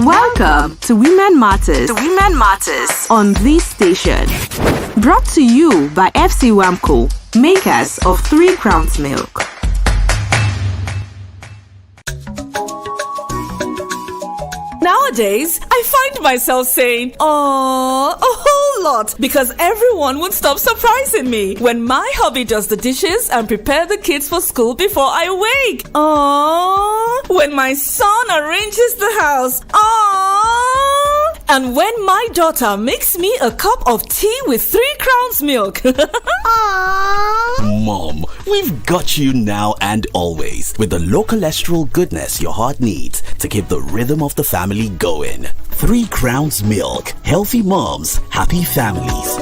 Welcome to Women Matters. On this station. Brought to you by FC Wamco, makers of 3 Crowns Milk. Nowadays, I find myself saying, "Aww," a whole lot because everyone would stop surprising me when my hubby does the dishes and prepare the kids for school before I wake. Aww, when my son arranges the house. Aww, and when my daughter makes me a cup of tea with 3 Crowns Milk. Mom, we've got you now and always with the low cholesterol goodness your heart needs to keep the rhythm of the family going. 3 Crowns Milk. Healthy moms, happy families.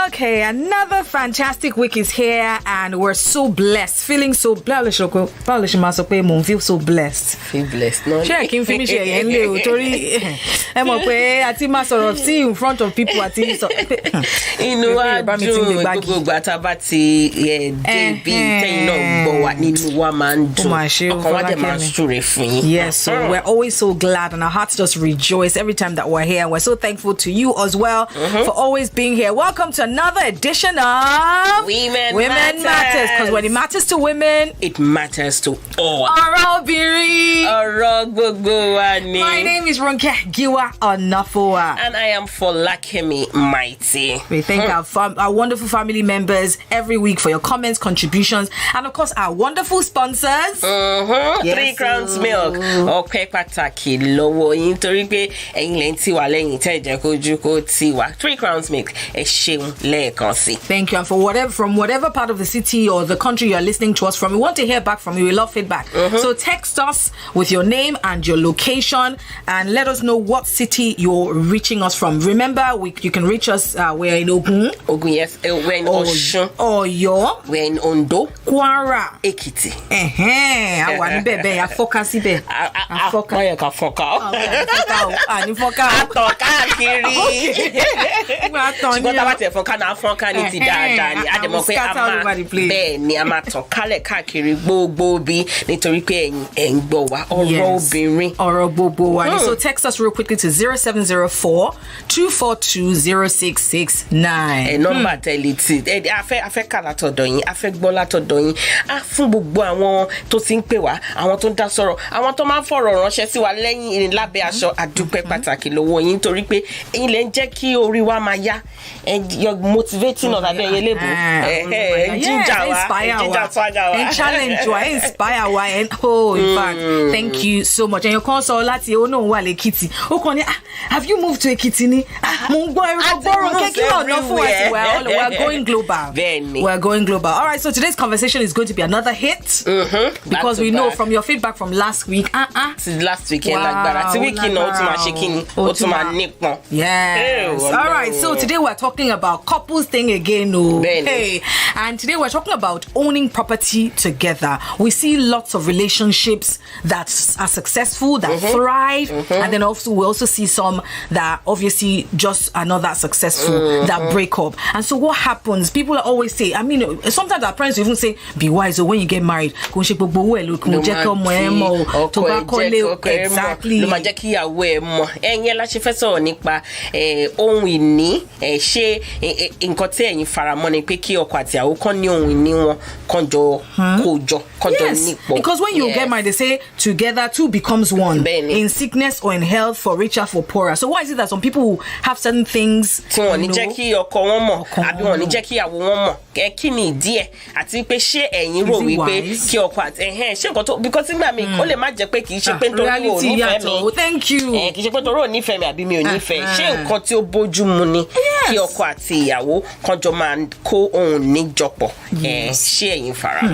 Okay, another fantastic week is here and we're so blessed, feeling so blessed. Feel so blessed. Feel blessed, no? Check in finish here. See in front of people at you know what? Yes, so we're always so glad and our hearts just rejoice every time that we're here. We're so thankful to you as well for always being here. Welcome to another edition of Women Matters. Because when it matters to women, it matters to all. ORO Obinrin. My name is Ronke Giwa-Onafuwa. And I am Folakemi Mighty. We thank our wonderful family members every week for your comments, contributions, and of course our wonderful sponsors. 3 Crowns Milk. Okay, pataki lowo nítorí pé ẹ̀yin lẹ nti wa lẹ́yìn tẹ́ jẹ́ kojú kó ti wa. 3 Crowns Milk. Thank you. And from whatever part of the city or the country you're listening to us from, we want to hear back from you. We love feedback. So text us with your name and your location and let us know what city you're reaching us from. Remember, you can reach us. We're in Ogun. Yes. We're in Osun. Oyo. We're in Ondo. Kwara. Ekiti. So text us real quickly to 0704-242-0669. Number telliti. Afe kala todoyin, afe gbola todoyin. Fún gbogbo àwọn tó tin pè wá, àwọn tó dá sọ̀rọ̀, àwọn tó máa fọ̀rọ̀ ránṣẹ́ sí wa lẹ́yìn lábẹ́ aṣọ àdúpẹ́ pàtàkì lọ́wọ́ yín torí pé ẹ̀yin lẹ ń jẹ́ kí orí wa máa yá. You're motivating us at the level. Challenge you, inspire wa, and in fact, thank you so much. And your console lati o no wa l'Ekiti. O kon ni, have you moved to Ekiti ni? We're going global. We're going global. All right, so today's conversation is going to be another hit because we know from your feedback from last week. Last weekend, yes. All right, so today we're talking about couples thing again. Hey, and today we're talking about owning property together. We see lots of relationships that are successful, that thrive, and then also we also see some that obviously just are not that successful, that break up. And so what happens? People always say, I mean, sometimes our parents even say, be wise, or when you get married, exactly. Yes, because when you get married, they say together two becomes one. In sickness or in health, for richer, for poorer. So why is it that some people have certain things? Because when thank you.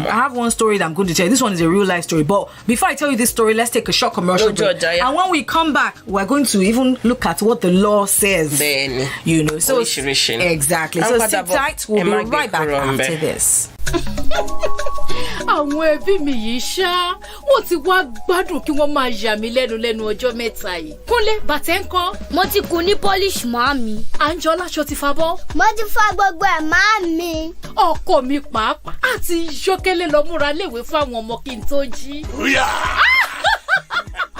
I have one story that I'm going to tell you. This one is a real life story. But before I tell you this story, let's take a short commercial break. And when we come back, we're going to even look at what the law says. You know, so exactly. So sit tight. We'll be right back after this. Àwọn ẹbí mi yìí ṣá, wọ́n ti wá gbádùn kí wọ́n máa yà mí lẹ́nu ọjọ́ mẹ́ta yìí. Kúnlé, bàtẹ́ ńkọ́? Mo ti kun ní polish màámi. Àǹjọ́lá ṣo ti fa bọ́? Mo ti fa gbogbo ẹ̀ màámi. Ọkọ mi pàápàá àti Ṣókélé lọ múra léwe fún àwọn ọmọ kí n tó jí.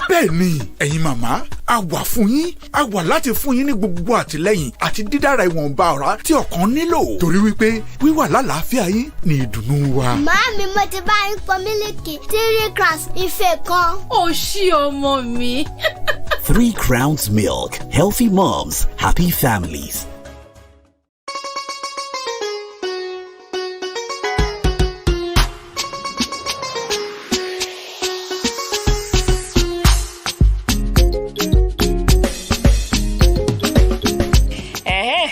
Bẹ́ẹ̀ni, ẹ̀yin màmá, a wà fún yín, a wà láti fún yín ní gbogbo àtìlẹ́yìn àti dídára ìwọ̀nba ọ̀rá tí ọkàn nílò. Torí wípé wíwà lálàáfíà yín ni ìdùnnú wa. Màámi, mo ti bá yín pọn mílìkì 3 crowns ife kan. Ó ṣí ọmọ mi. 3 Crowns Milk. Healthy moms, happy families.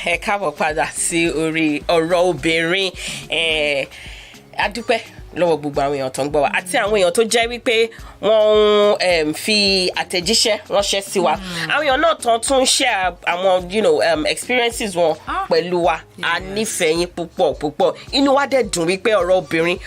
Ẹ káàbọ̀ padà sí orí ọ̀rọ̀ obìnrin. Adúpẹ́ lọ́wọ́ gbogbo àwọn èèyàn tó ń gbọ́ wa àti àwọn èèyàn tó jẹ́ wípé wọ́n fi àtẹ̀jíṣẹ́ ránṣẹ́ sí wa. Àwọn èèyàn náà tún share àwọn experiences wọn pẹ̀lú wa. A nífẹ̀ẹ́ yín púpọ̀. Inú wa dẹ̀ dùn wípé ọ̀rọ̀ obìnrin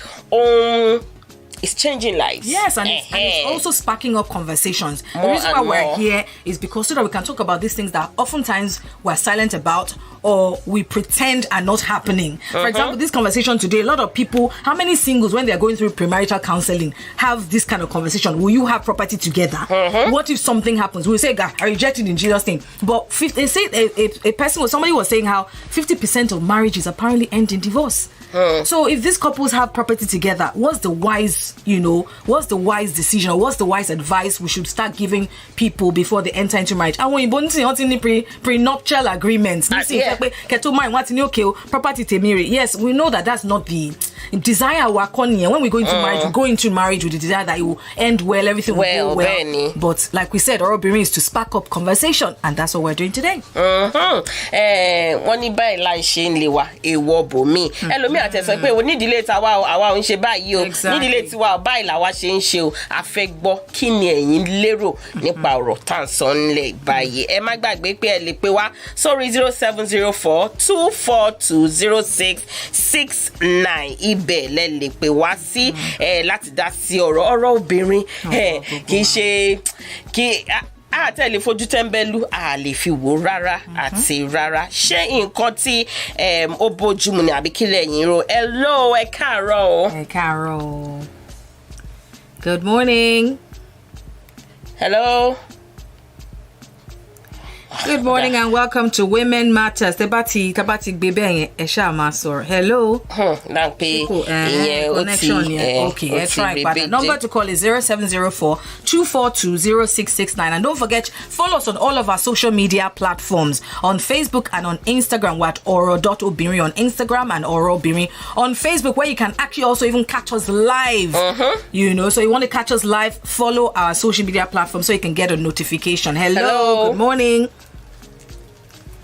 it's changing lives. Yes, and it's also sparking up conversations. The reason why we're here is because so that we can talk about these things that oftentimes we're silent about or we pretend are not happening. For example, this conversation today, a lot of people, how many singles, when they're going through premarital counseling, have this kind of conversation? Will you have property together? What if something happens? We'll say, God, I reject it in Jesus' name. But they say a person, somebody was saying how 50% of marriages apparently end in divorce. So if these couples have property together, what's the wise decision or what's the wise advice we should start giving people before they enter into marriage? And when you prenuptial agreements, property temiri. Yes, we know that that's not the desire. When we go into marriage, we go into marriage with the desire that it will end well, everything will go well. Benny. But like we said, ORO OBINRIN is to spark up conversation, and that's what we're doing today. Àtẹ̀sọ́ pé onídìílé tàwa àwa ò ń ṣe báyìí o nídìílé tiwa báyìí làwa ṣe ń ṣe o a fẹ́ gbọ́ kí ni ẹ̀yin lérò nípa ọ̀rọ̀ tá à ń sọ nílẹ̀ báyìí. Ẹ má gbàgbé pé ẹ lè pè wá sórí 0704-242-0669 ibẹ̀ lẹ lè pè wá sí láti dá sí ọ̀rọ̀ obìnrin kì í ṣe kí tẹ̀lé fojú tẹ́ńbẹ́lú a lè fi wò rárá àti rárá. Ṣé nǹkan tí ó bójúmu ni àbí kí lẹ̀yin rò? Hello, ẹ káàárọ̀. Ẹ káàárọ̀. Good morning. Hello. Good morning and welcome to Women Matters. Tabati gbebe esha ma sọ̀rọ̀. Hello. Okay, let's try. But the number to call is 0704-242-0669. And don't forget, follow us on all of our social media platforms. On Facebook and on Instagram, we're at oro.obinrin on Instagram and ORO OBINRIN on Facebook, where you can actually also even catch us live. So you want to catch us live, follow our social media platform so you can get a notification. Hello. Good morning.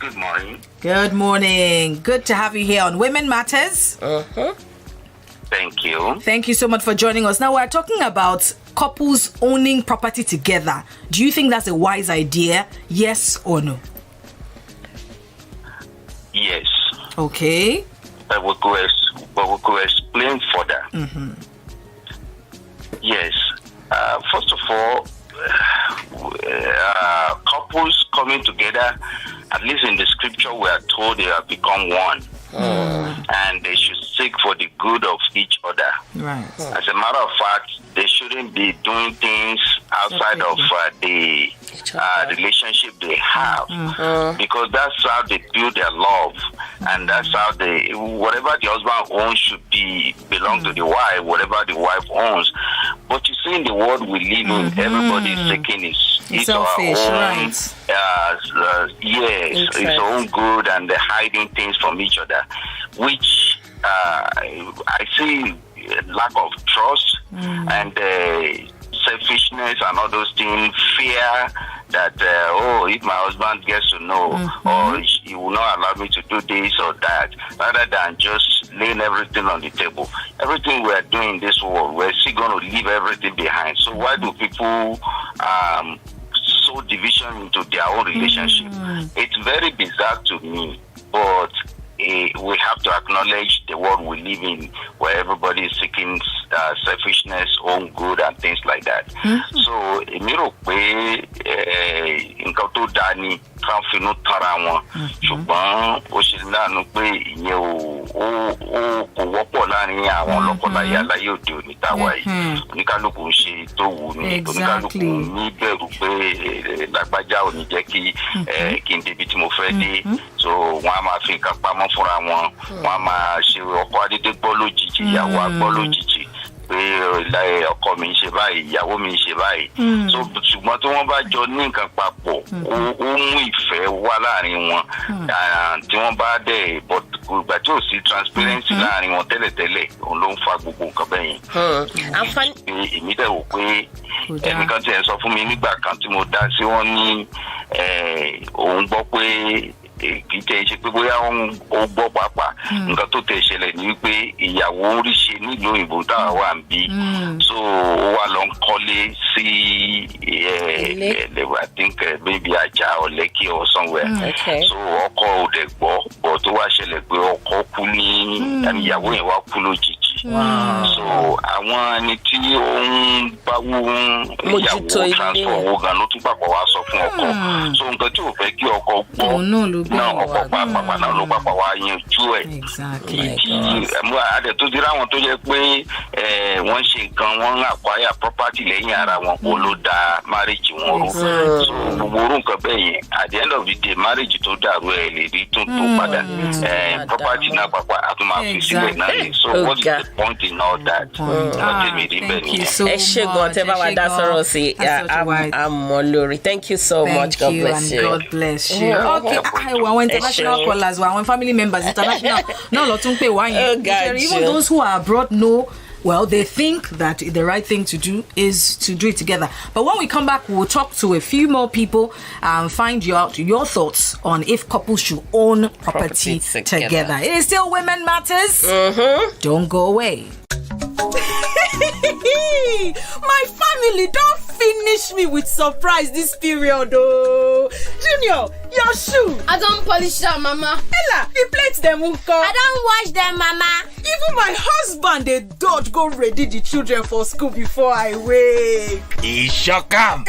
Good morning. Good morning. Good to have you here on Women Matters. Thank you. Thank you so much for joining us. Now, we're talking about couples owning property together. Do you think that's a wise idea? Yes or no? Yes. Okay. But we could explain further. Yes. First of all, couples coming together, at least in the scripture, we are told they have become one. And they should seek for the good of each other. Right. As a matter of fact, they shouldn't be doing things outside of the relationship they have, because that's how they build their love, and that's how whatever the husband owns should belong to the wife, whatever the wife owns. But you see, in the world we live in, everybody is taking his selfish, own, right? His own good, and they're hiding things from each other, which I see lack of trust and selfishness and all those things, fear that if my husband gets to know, or he will not allow me to do this or that, rather than just laying everything on the table. Everything we are doing in this world, we're still going to leave everything behind. So why do people sow division into their own relationship? It's very bizarre to me, but a we have to acknowledge the world we live in, where everybody is seeking selfishness, own good, and things like that. So, èmi rò pé nǹkan tó dáa ni kan finú tara wọn, ṣùgbọ́n ó ṣe láàánú pé ìyẹn ó kò wọ́pọ̀ láàrin àwọn lọ́kọláya láyé òde òní táwa yìí. Oníkálukú ń ṣe tó wù ní, oníkálukú ní bẹ̀rù pé lágbájá ò ní jẹ́ kí n débi tí mo fẹ́ dé. So wọ́n á máa fi nǹkan pamọ́ fúnra wọn, wọ́n á máa ṣe ọkọ adédé gbọ́ lójijì, ìyàwó á gbọ́ lójijì pé ọkọ mi ń ṣe báyìí, ìyàwó mi ń ṣe báyìí. So ṣùgbọ́n tí wọ́n bá jọ ní nǹkan papọ̀, ó mú ìfẹ́ wá láàrin wọn. Tí wọ́n bá dẹ̀ ìgbà tí ò sí transparency láàrin wọn tẹ́lẹ̀tẹ́lẹ̀, òun ló ń fa gbogbo nǹkan bẹ́yẹn. Èmi dẹ̀ wò pé ẹnìkan tí ẹ sọ fún mi nígbà kan tí mo dá sí wọn ní òun gbọ́ pé kì í tẹ́ ṣe pé bóyá ó gbọ́ pàápàá nǹkan tó tẹ̀ ṣẹlẹ̀ ní wípé ìyàwó ń rí ṣe nílùú òyìnbó táwa wà ń bí, so ó wà lọ ń kọ́lé sí I think maybe Ajah or Lekki or somewhere. So ọkọ ò dẹ̀ gbọ́ bọ̀ tó wá ṣẹlẹ̀ pé ọkọ kú ní ìyàwó yẹn wá kú lójijì. So àwọn ẹni tí ó ń báwú ìyàwó transfer owó gan ló tún pàpọ̀ wá sọ fún ọkọ. So nǹkan tí ò fẹ́ kí ọkọ gbọ́ náà ọkọ pàápàá náà ló pàpà wá yanjú ẹ̀. Adẹ̀ tó ti ráwọn tó jẹ́ pé wọ́n ṣe nǹkan, wọ́n ń acquire property lẹ́yìn ara wọn, kó ló da marriage wọn rú. So gbogbo orú nǹkan bẹ́ẹ̀ yẹn, at the end of the day marriage tó dàrú ẹ̀ lè rí tó padà. Property náà pàpà àtúmọ̀ àfi sílẹ̀ náà ni. So what is the point in all that? Thank you so much. Thank you so much. God bless you. God bless you. Okay, our international callers, our family members, international. No, even those who are abroad know. Well, they think that the right thing to do is to do it together. But when we come back, we'll talk to a few more people and find out your thoughts on if couples should own property together. It is still Women Matters. Don't go away. My family don't finish me with surprise this period, oh. Junior, your shoe. I don't polish them, Mama. Ella, the plates them won't come. I don't wash them, Mama. Even my husband, they don't go ready the children for school before I wake. He sure come.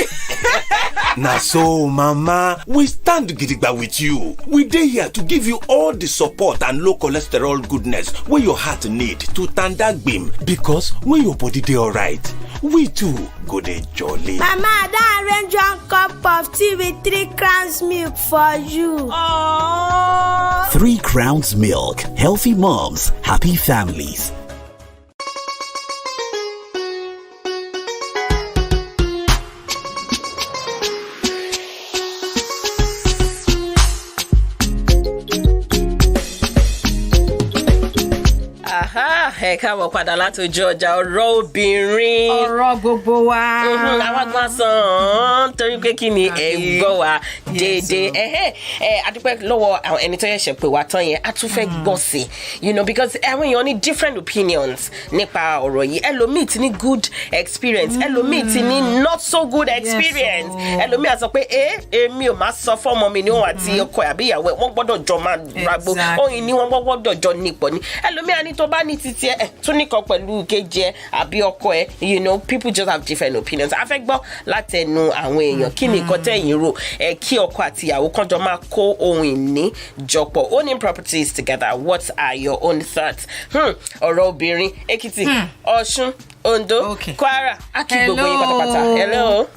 Now so, Mama, we stand gidigba with you. We dey here to give you all the support and low cholesterol goodness where your heart need to tanda gbim. Because when your body dey alright, we too go dey jolly. Mama, I arrange 1 cup of tea with 3 crowns milk for you. Aww. 3 Crowns Milk. Healthy moms, happy families. Ẹ káàbọ̀ padà láti ojú ọjà ọ̀rọ̀ obìnrin. Ọ̀rọ̀ gbogbo wa. Àwọn kan sàn torí pé kí ni ẹ̀ ń gbọ́ wa déédéé. Adúpẹ́ lọ́wọ́ àwọn ẹni tó yẹ ṣe pé wá tán yẹn, a tún fẹ́ gbọ́ sí. You know, because àwọn èèyàn ní different opinions nípa ọ̀rọ̀ yìí. Ẹlòmíì ti ní good experience, ẹlòmíì ti ní not so good experience. Ẹlòmíì á sọ pé èmi ò máa sọ fọ́mọ mi ní òun àti ọkọ àbí ìyàwó ẹ̀ wọ́n gbọ́dọ̀ jọ máa ragbo. Òyìn ni wọ́n gbọ́dọ̀ jọ nípọ̀ ni. Ẹlòmíì á ní tó bá ní títí ẹ̀ tún nìkan pẹ̀lú kejì ẹ̀ àbí ọkọ ẹ̀. You know, people just have different opinions. A fẹ́ gbọ́ látẹnu àwọn èèyàn kí ni nǹkan tẹ̀yìn rò kí ọkọ àti ìyàwó kan jọ máa kó ohun ìní jọpọ̀. Owning properties together, what are your own thoughts? Ọ̀rọ̀ obìnrin, Èkìtì, Ọ̀ṣun, Ondo, Kwara, Aki gbogbo yín pátápátá. Hello.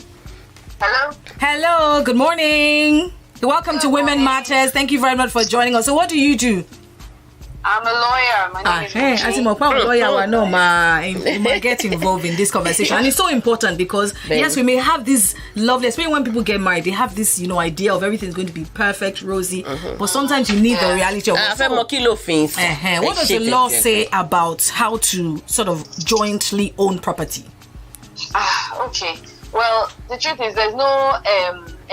Hello, good morning. Welcome to Women Matters. Thank you very much for joining us. So what do you do? I'm a lawyer. My name is Ronke. As a lawyer, no, ma get involved in this conversation, and it's so important because yes, we may have this lovely, especially when people get married, they have this idea of everything's going to be perfect, rosy, but sometimes you need the reality of what does the law say about how to sort of jointly own property? Okay. Well, the truth is there's no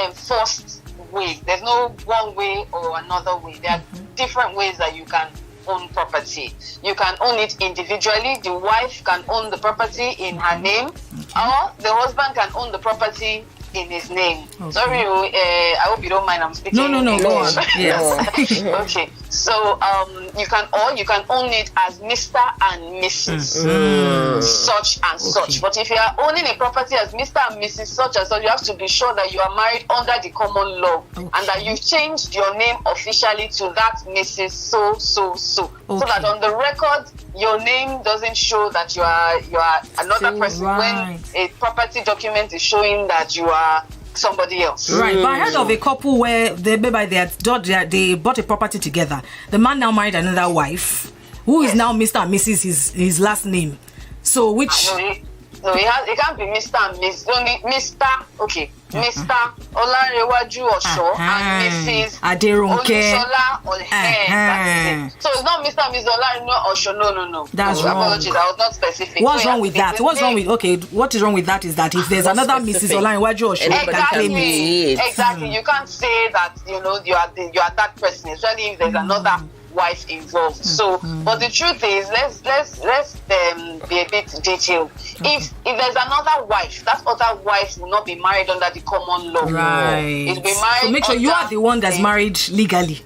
enforced way. There's no one way or another way. There are different ways that you can own property. You can own it individually. The wife can own the property in her name, or the husband can own the property in his name. Okay. Sorry, I hope you don't mind. I'm speaking. No. Go on. Yes. Okay. So you can own it as Mr. and Mrs. Such and such. But if you are owning a property as Mr. and Mrs. Such and such, you have to be sure that you are married under the common law and that you've changed your name officially to that Mrs. So. So that on the record your name doesn't show that you are another person when a property document is showing that you are somebody else. Right, but I heard of a couple where they bought a property together. The man now married another wife, who is now Mr. and Mrs. his last name. So which? No, it can't be Mr. and Miss. Only Mr. Okay, Mr. Olanrewaju Osho and Mrs. Ronke. So it's not Mr. and Mrs. Olanrewaju Osho. No. That's wrong. Apologies, I was not specific. What's wrong with that? What is wrong with that is that if there's another Mrs. Olanrewaju Osho, you can claim it. Exactly. You can't say that you are that person, especially if there's another wife involved. So, but the truth is, let's be a bit detailed. If there's another wife, that other wife will not be married under the common law. Right. It'll be married. So make sure you are the one that's married legally.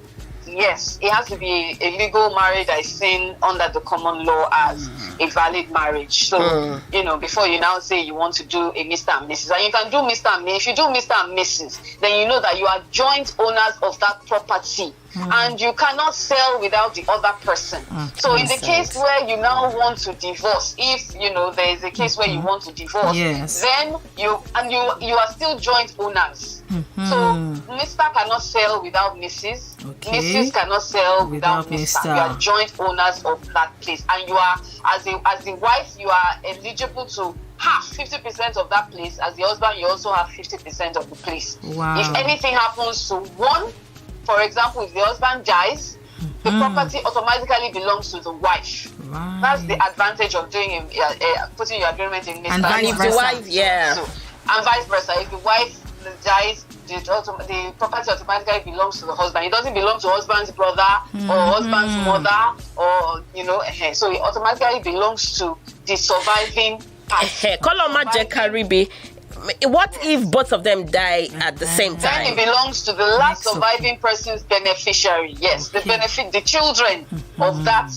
Yes, it has to be a legal marriage that is seen under the common law as a valid marriage. So, before you now say you want to do a Mr. and Mrs. And you can do Mr. and Mrs. If you do Mr. and Mrs., then you know that you are joint owners of that property. And you cannot sell without the other person. So in the case where you now want to divorce, if there is a case where you want to divorce, then you are still joint owners. So Mr. cannot sell without Mrs. Mrs. cannot sell without Mr. You are joint owners of that place, and you are as the wife, you are eligible to have 50% of that place. As the husband, you also have 50% of the place. Wow. If anything happens to one, for example, if the husband dies, the property automatically belongs to the wife. Right. That's the advantage of doing putting your agreement in Mr. And vice versa. And vice versa. If the wife dies, the property automatically belongs to the husband. It doesn't belong to husband's brother or husband's mother, or so it automatically belongs to the surviving party. What if both of them die at the same time? Then it belongs to the last surviving person's beneficiary. Yes, the children of that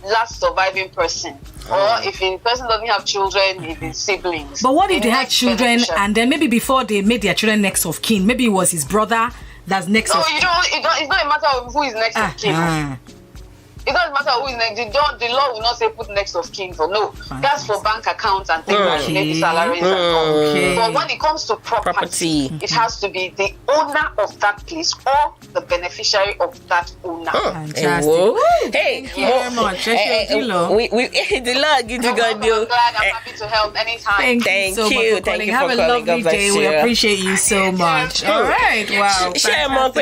last surviving person. Or if the person doesn't have children, if it's siblings. But what if they had children and then maybe before they made their children next of kin, maybe it was his brother that's next of kin? No, it's not a matter of who is next of kin. It doesn't matter who is next. The law will not say put next of kin for no. That's for bank accounts and things like maybe salaries and all. But when it comes to property, it has to be the owner of that place or the beneficiary of that owner. Fantastic. Hey, thank you very much. The law gives you good news. I'm glad. I'm happy to help anytime. Thank you so much for calling. Have a lovely day. We appreciate you so much. All right. Wow. I'm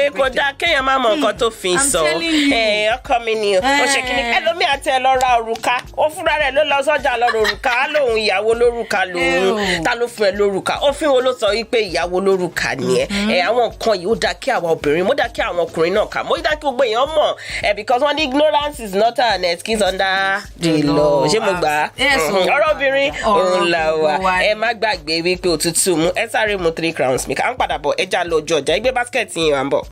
telling you. Hey, coming you. Ẹlòmíì àti ẹ lọ ra òrùka ó fúnra rẹ̀ ló lọ sọ́jà lọ òrùka lòun ìyàwó lórùka lòun ta ló fún ẹ lórùka òfin wo ló sọ wípé ìyàwó lórùka ni ẹ àwọn nǹkan yìí ó dá kí àwọn obìnrin mo dá kí àwọn ọkùnrin náà kà mo dá kí gbogbo èèyàn mọ̀ because one ignorance is not an excuse under the law ṣé mo gbà ọ̀rọ̀ obìnrin òun là wà ẹ má gbàgbé wípé òtútù mú ẹ sáré mu 3 crowns mi kà ń padà bọ̀ ẹja lọ ojú ọjà ìgbé basket yìí wà ń bọ̀.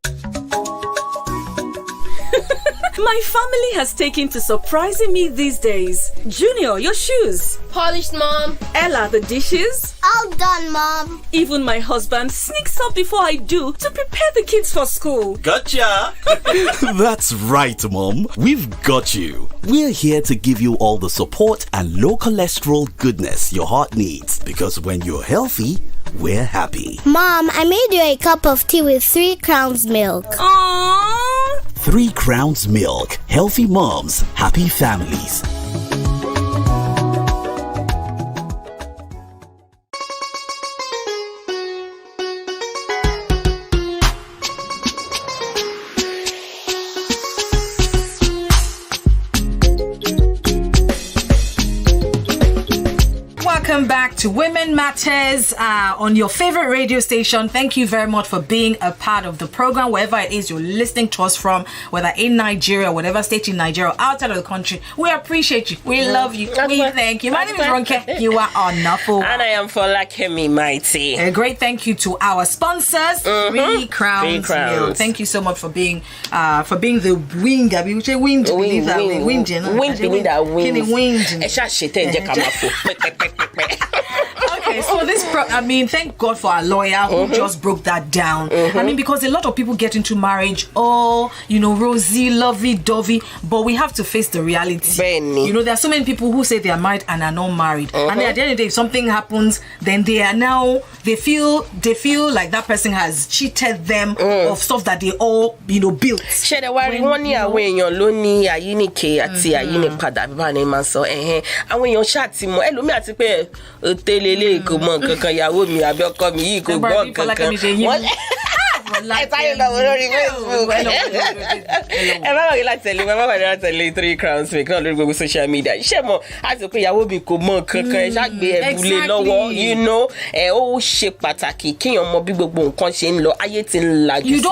My family has taken to surprising me these days. Junior, your shoes. Polished, Mom. Ella, the dishes. All done, Mom. Even my husband sneaks up before I do to prepare the kids for school. Gotcha! That's right, Mom. We've got you. We're here to give you all the support and low cholesterol goodness your heart needs. Because when you're healthy, we're happy. Mom, I made you a cup of tea with 3 crowns milk. Aww. 3 crowns milk. Healthy moms, happy families. Welcome back to Women Matters on your favorite radio station. Thank you very much for being a part of the program, wherever it is you're listening to us from, whether in Nigeria, whatever state in Nigeria, outside of the country. We appreciate you. We love you. We thank you. My name is Ronke. Giwa-Onafuwa. And I am Folakemi, mighty. A great thank you to our sponsors, 3 Crowns Milk. Thank you so much for being the wing. I mean, wing. Okay, so this thank God for our lawyer who just broke that down. I mean, because a lot of people get into marriage, rosy, lovey-dovey, but we have to face the reality. Benny. There are so many people who say they are married and are not married. And then at the end of the day, if something happens, then they feel like that person has cheated them of stuff that they all, built. Three Crowns Milk on Google social media. You don't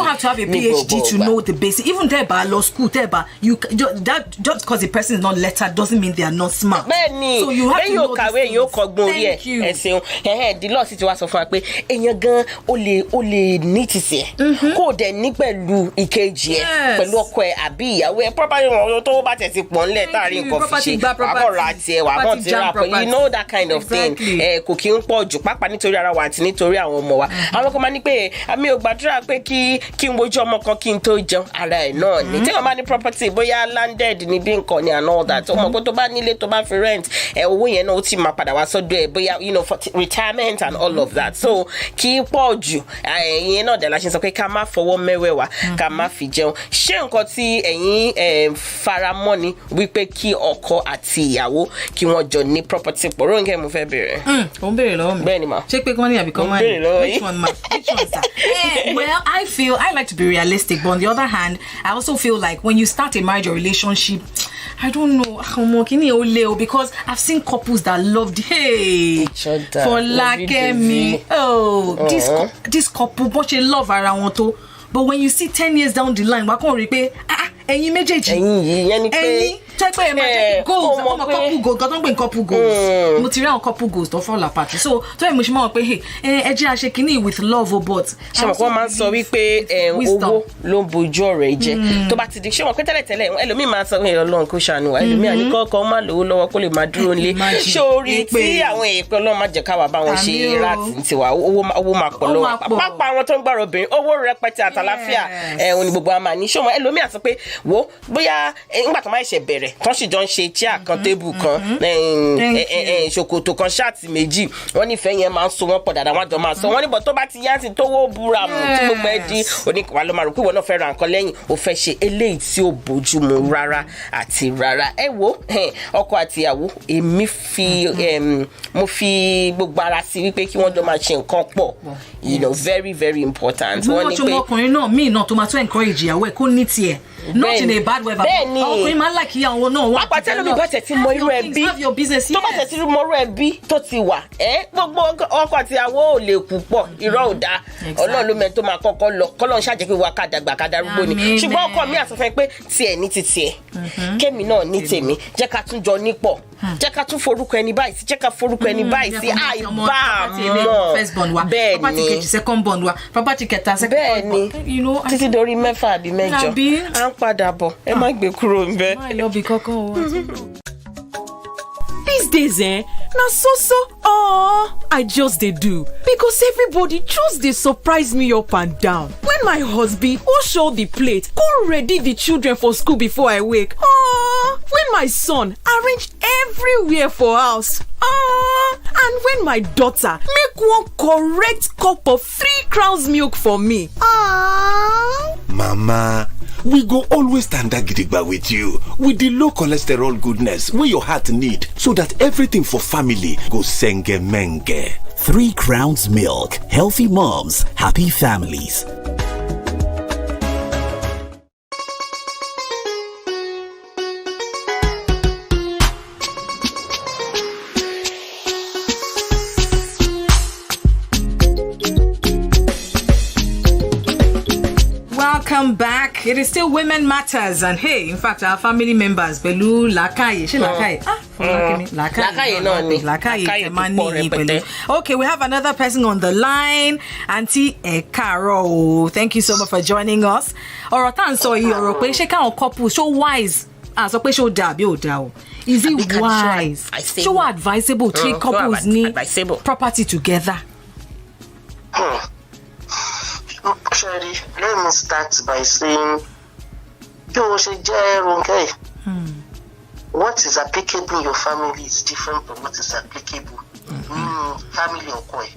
have to have a PhD to know the basic. Even there by law school, that just because the person is not lettered doesn't mean they are not smart. So you have to know this. Thank you. The law situation for kò dẹ̀ ní pẹ̀lú ìkejì ẹ̀ pẹ̀lú ọkọ ẹ̀ àbí ìyàwó ẹ̀ property wọn tó bá tẹ̀ sí pọ̀nlẹ̀ táàrí nǹkan fi ṣe àbọ̀rọ̀ àti ẹ̀wà àbọ̀ ti rà pé that kind of thing kò kí ń pọ̀ jù pápá nítorí ara wa àti nítorí àwọn ọmọ wa. Àwọn kan máa ní pé àmì ò gbàdúrà pé kí n wojú ọmọ kan kí n tó jẹun ara ẹ̀ náà ni tí wọ́n bá ní property bóyá landed ní bí nǹkan ni and all that ọmọ pé tó bá nílé tó bá fi rent owó yẹn náà ó ti máa padà wá sọ́dọ̀ ẹ̀ bóyá for retirement and all of that so kí pọ̀ jù ìyẹn náà dẹ̀ la ṣe sọ pé ká má fọwọ́ mẹ́wẹ̀wá ká má fi jẹun. Ṣé nǹkan tí ẹ̀yin faramọ́ ni wípé kí ọkọ àti ìyàwó kí wọ́n jọ ní property pọ̀? Ronke mo fẹ́ bẹ̀rẹ̀. Ó ń bẹ̀rẹ̀ lọ́wọ́ mi. Bẹ́ẹ̀ ni ma. Ṣé pé kí wọ́n ní àbí kan máa ní? Which one ma? Which one sir? Well, I like to be realistic, but on the other hand, I also feel like when you start a marriage or relationship, I don't know, because I've seen couples that loved each other. Folakemi. This couple, but she love around to. But when you see 10 years down the line, we can't repeat. Ẹ̀yin méjèèjì. Ẹ̀yin tẹ́pẹ́ ẹ̀ máa jẹ́ goals ọmọ couple goals kan tó ń pè ní couple goals mo ti rí àwọn couple goals tó fall apart so tó ẹ̀ mo ṣe máa wọ̀ pé ẹ jẹ́ àṣẹ kìíní with love o but. ṣé wọn kọ́ máa ń sọ wípé owó ló ń bojú ọ̀rọ̀ ẹ jẹ́ tó bá ti di ṣé wọn pé tẹ́lẹ̀tẹ́lẹ̀ ẹlòmíì máa sọ pé Ọlọ́run kò ṣàánú wa ẹlòmíì àní kọ́kọ́ má lówó lọ́wọ́ kó lè máa dúró nílé ṣé orí tí àwọn èèpẹ̀ Ọlọ́run má jẹ́ káwa bá wọn ṣe láti tiwa owó máa pọ̀ lọ́wọ́ pápá àwọn tó ń gbàrọ̀ obìnrin owó rẹpẹtẹ àtàláfíà òní gbogbo àmà ní ṣé wọn ẹlòmíì àti pé wo bóyá nígbà tó máa ṣe bẹ̀rẹ̀ tán sì jọ ń ṣe chair kan table kan ṣòkòtò kan ṣáàtì méjì wọ́n nífẹ̀ẹ́ yẹn máa ń so wọ́n pọ̀ dáadáa wọ́n jọ máa sọ wọ́n níbọ̀ tó bá ti yá sí tówó búra mu tí gbogbo ẹ di oníkàwá ló máa rò pé ìwọ náà fẹ́ ra nǹkan lẹ́yìn ó fẹ́ ṣe eléyìí tí ó bójú mu rárá àti rárá. Ẹ wo ọkọ àti ìyàwó èmi mo fi gbogbo ara sí wípé kí wọ́n jọ máa ṣe nǹkan pọ̀ very very important. Wọ́n ní pé ọkùnrin náà míì náà tó máa tó encourage ìyàwó ẹ̀ kó ní tiẹ̀ not in a bad way but ọkùnrin máa ń like ìyàwó náà wọ́n àpàtẹ́ lómi bá tẹ̀ tí mọ irú ẹbí tó bá tẹ̀ tí mọ irú ẹbí tó ti wà gbogbo ọkọ àti ìyàwó ò lè kú pọ̀ irọ́ ò dáa Ọlọ́run ló mẹ́ni tó máa kọ́kọ́ lọ kọ́lọ́run ṣàjẹ́ pé wà ká dàgbà ká darúgbó ni ṣùgbọ́n ọkọ mi àsọfẹ́ pé tiẹ̀ ní ti tiẹ̀ kémi náà ní tèmi jẹ́ ká tún jọ nípọ̀ jẹ́ ká tún forúkọ ẹni báyìí sí jẹ́ ká forúkọ ẹni báyìí sí àìbá mọ̀ bẹ́ẹ̀ ni second born wa property kẹta second born you know títí dorí mẹ́fà àbí mẹ́jọ à ń padà bọ̀ ẹ má gbé kúrò ń bẹ̀. má lọ bí kankan o. These days, na so I just dey do because everybody just dey surprise me up and down. When my husband wash all the plate, go ready the children for school before I wake. When my son arrange everywhere for house. And when my daughter make one correct cup of 3 Crowns milk for me. Mama, we go always stand gidigba with you with the low cholesterol goodness wey your heart need so that everything for family go senge menge. 3 Crowns Milk. Healthy moms, happy families. welcome back. It is still Women Matters, and hey, in fact, our family members, Belu, Lakaye, she Lakaye. Lakaye. Okay, we have another person on the line, Auntie Ekaro. Thank you so much for joining us. Orotan so Europe, she can couple so wise. So show dabi o da. Is it wise? So advisable three couples need property together. Actually, let me start by saying, Ronke, what is applicable in your family is different from what is applicable in family or koi.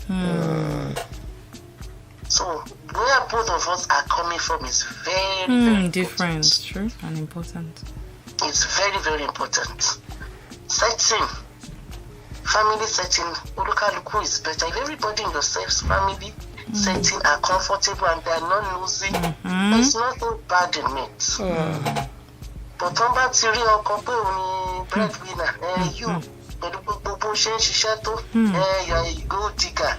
So where both of us are coming from is very, very different. It's true and important. It's very, very important. Setting, family setting, Ulukaluku is better. If everybody in yourself's family setting are comfortable and they are not losing, there's nothing bad in it. But on that theory of couple breadwinner, you, but you're a gold digger.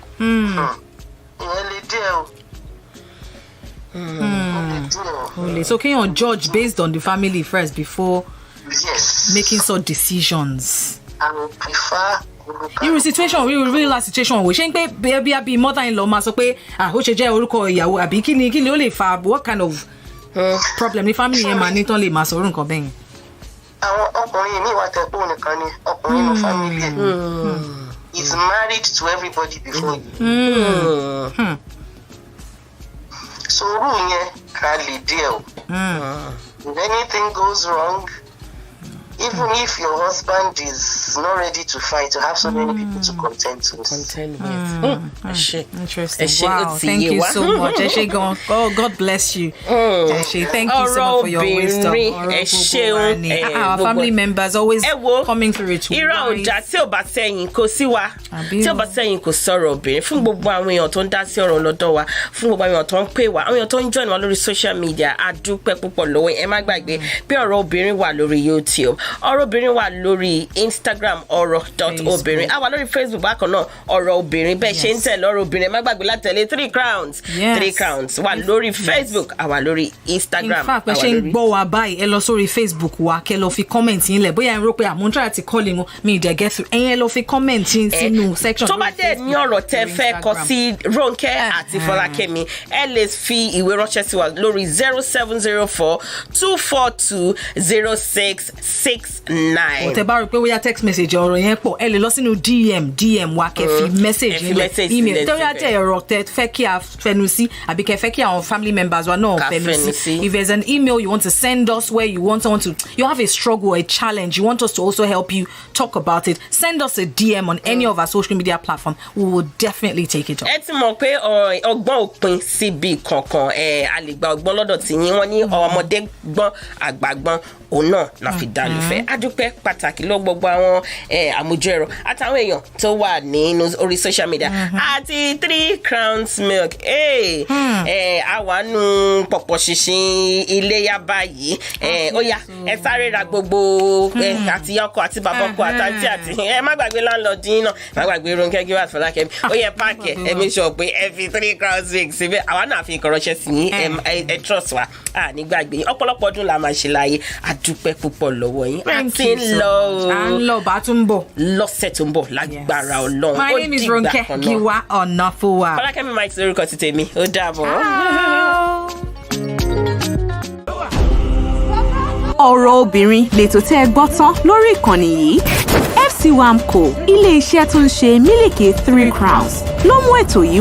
So can you judge based on the family first before making such decisions? I would prefer irú situation real situation we ṣe ń pé baby abi mother-in-law máa sọ pé ó ṣe jẹ́ orúkọ ìyàwó àbí kí ni ó lè fa what kind of problem ní family yẹn máa ní tán lè máa sọ orúkọ bẹ́yìn. àwọn ọkùnrin mi wà tẹ̀pọ̀ nìkan ni ọkùnrin ní family is married to everybody before you. So orú yẹn ká lè dé o. If anything goes wrong, even if your husband is not ready to fight, you have so many people to contend with. Interesting. Wow, thank you so much. God bless you. Thank you so much for your wisdom. Our family members always coming through it. Tí ó bá sẹ́yìn kò sí wa. Tí ó bá sẹ́yìn kò sọ̀rọ̀ obìnrin. Fún gbogbo àwọn èèyàn tó ń dá sí ọ̀rọ̀ lọ́dọ̀ wa. Fún gbogbo àwọn èèyàn tó ń pè wá. Àwọn èèyàn tó ń join wa lórí social media. A dúpẹ́ púpọ̀ lọ́wọ́. Ẹ má gbàgbé pé ọ̀rọ̀ obìnrin wà lórí YouTube. Ọ̀rọ̀ obìnrin wà lórí Instagram oro.obinrin. A wà lórí Facebook bákan náà ọ̀rọ̀ obìnrin. Bẹ́ẹ̀ ṣe ń tẹ̀lé ọ̀rọ̀ obìnrin. Má gbàgbé láti tẹ̀lé 3 crowns. 3 crowns wà lórí Facebook. A wà lórí Instagram. In fact, bẹ́ẹ̀ ṣe ń gbọ́ wa báyìí ẹ lọ sórí Facebook wa kẹ́ lọ fi comment yín lẹ̀. Bóyá ẹ rò pé àmúntà àti calling wọn mi ìdẹ̀ get through. Ẹ̀yin ẹ lọ fi comment yín sínú section. Tó bá dẹ̀ ní ọ̀rọ̀ tẹ́ fẹ́ kọ sí Ronke àti Folakemi, ẹ lè fi ìwé ránṣẹ́ sí wa lórí 0704-242-0669. Tẹ́ bá rò pé wíyá text message ọ̀rọ̀ yẹn pọ̀ ẹ lè lọ sínú DM wa kẹ́ fi message yín lẹ̀ email tó yá tẹ́ ọ̀rọ̀ tẹ́ fẹ́ kí a fẹnu sí àbí kẹ́ fẹ́ kí àwọn family members wa náà fẹnu sí. If there's an email you want to send us where you want someone to, you have a struggle, a challenge, you want us to also help you talk about it, send us a DM on any of our social media platforms. We will definitely take it up. Ẹ ti mọ̀ pé ọgbọ́n òpin síbi kankan a lè gba ọgbọ́n lọ́dọ̀ tí yín wọ́n ní ọmọdé gbọ́n àgbà gbọ́n òun náà la fi dá lùfẹ́. A dúpẹ́ pàtàkì lọ gbogbo àwọn àmójú ẹ̀rọ àtàwọn èèyàn tó wà nínú orí social media àti 3 crowns milk. Àwa nù pọ̀pọ̀ ṣìnṣìn iléyá báyìí. Ó yá ẹ sáré ra gbogbo àti ọkọ àti bàbá ọkọ àti ẹ má gbàgbé landlord yín náà má gbàgbé Ronke Giwa Folakemi. Ó yẹ páàkì ẹ make sure pé ẹ fi 3 crowns milk síbẹ̀. Àwa náà fi ìkọ̀rọ̀ṣẹ́ sí yín ẹ trust wa ní gbàgbé yín. Ọ̀pọ̀lọpọ̀ ọdún la máa ṣe láyé. Adúpẹ́ púpọ̀ lọ́wọ́ yín. Àti lọ bá tún bọ̀ lọ́sẹ̀ tó ń bọ̀ lágbára Ọlọ́run. My name is Ronke Giwa-Onafuwa. Folakemi Mike lórúkọ ti tèmi. Ó dàbọ̀. Ọ̀rọ̀ obìnrin lètò tẹ́ ẹ gbọ́ tán lórí ìkànnì yìí. FC Wamco ilé iṣẹ́ tó ń ṣe mílìkì 3 crowns ló mú ètò yìí wá.